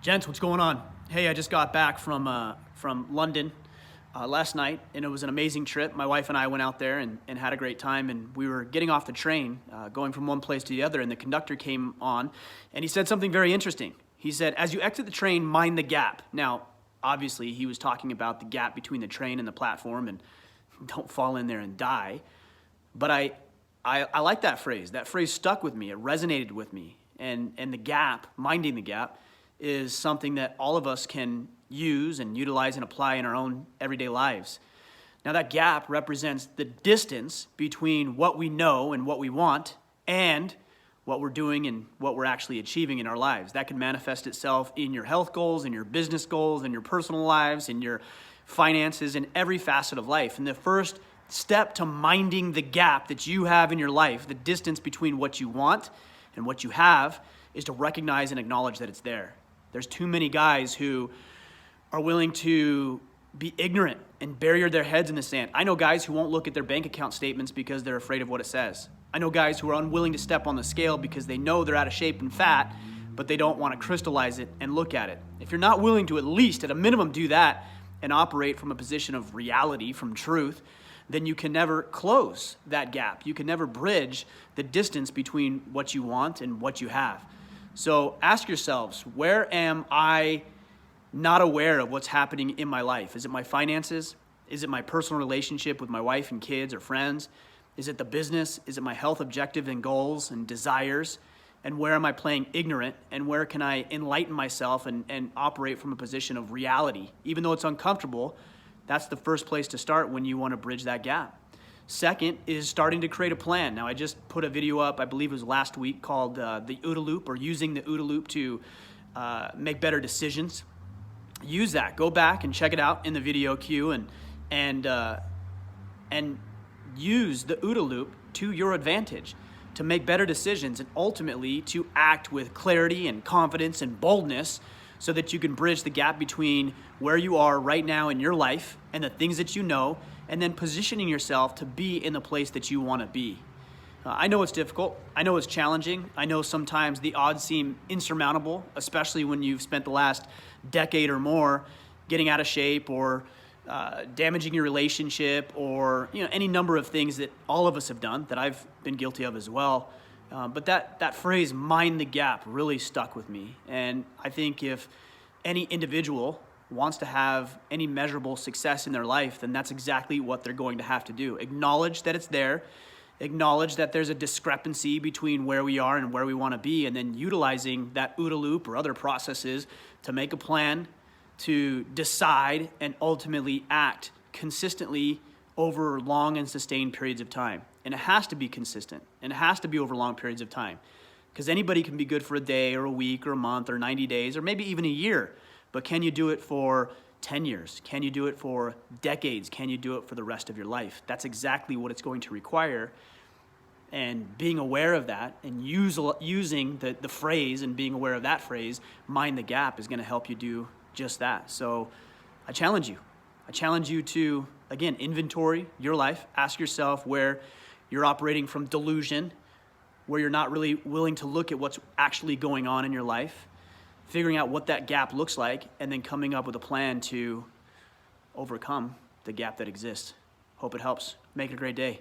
Gents, what's going on? Hey, I just got back from London last night, and it was an amazing trip. My wife and I went out there and had a great time, and we were getting off the train, going from one place to the other, and the conductor came on, and he said something very interesting. He said, as you exit the train, mind the gap. Now, obviously, he was talking about the gap between the train and the platform, and don't fall in there and die. But I like that phrase. That phrase stuck with me. It resonated with me. And the gap, minding the gap, is something that all of us can use and utilize and apply in our own everyday lives. Now that gap represents the distance between what we know and what we want and what we're doing and what we're actually achieving in our lives. That can manifest itself in your health goals, in your business goals, in your personal lives, in your finances, in every facet of life. And the first step to minding the gap that you have in your life, the distance between what you want and what you have, is to recognize and acknowledge that it's there. There's too many guys who are willing to be ignorant and bury their heads in the sand. I know guys who won't look at their bank account statements because they're afraid of what it says. I know guys who are unwilling to step on the scale because they know they're out of shape and fat, but they don't want to crystallize it and look at it. If you're not willing to at least, at a minimum, do that and operate from a position of reality, from truth, then you can never close that gap. You can never bridge the distance between what you want and what you have. So ask yourselves, where am I not aware of what's happening in my life? Is it my finances? Is it my personal relationship with my wife and kids or friends? Is it the business? Is it my health objectives and goals and desires? And where am I playing ignorant? And where can I enlighten myself and operate from a position of reality? Even though it's uncomfortable, that's the first place to start when you want to bridge that gap. Second is starting to create a plan. Now, I just put a video up, I believe it was last week, called the OODA Loop, or using the OODA Loop to make better decisions. Use that. Go back and check it out in the video queue and use the OODA Loop to your advantage to make better decisions and ultimately to act with clarity and confidence and boldness so that you can bridge the gap between where you are right now in your life and the things that you know, and then positioning yourself to be in the place that you want to be. I know it's difficult. I know it's challenging. I know sometimes the odds seem insurmountable, especially when you've spent the last decade or more getting out of shape or damaging your relationship or any number of things that all of us have done, that I've been guilty of as well. But that phrase, mind the gap, really stuck with me. And I think if any individual wants to have any measurable success in their life, then that's exactly what they're going to have to do. Acknowledge that it's there, acknowledge that there's a discrepancy between where we are and where we want to be, and then utilizing that OODA Loop or other processes to make a plan, to decide, and ultimately act consistently over long and sustained periods of time. And it has to be consistent, and it has to be over long periods of time, because anybody can be good for a day or a week or a month or 90 days or maybe even a year. But can you do it for 10 years? Can you do it for decades? Can you do it for the rest of your life? That's exactly what it's going to require. And being aware of that and using the phrase and being aware of that phrase, mind the gap, is going to help you do just that. So I challenge you. I challenge you to, again, inventory your life. Ask yourself where you're operating from delusion, where you're not really willing to look at what's actually going on in your life, figuring out what that gap looks like, and then coming up with a plan to overcome the gap that exists. Hope it helps. Make it a great day.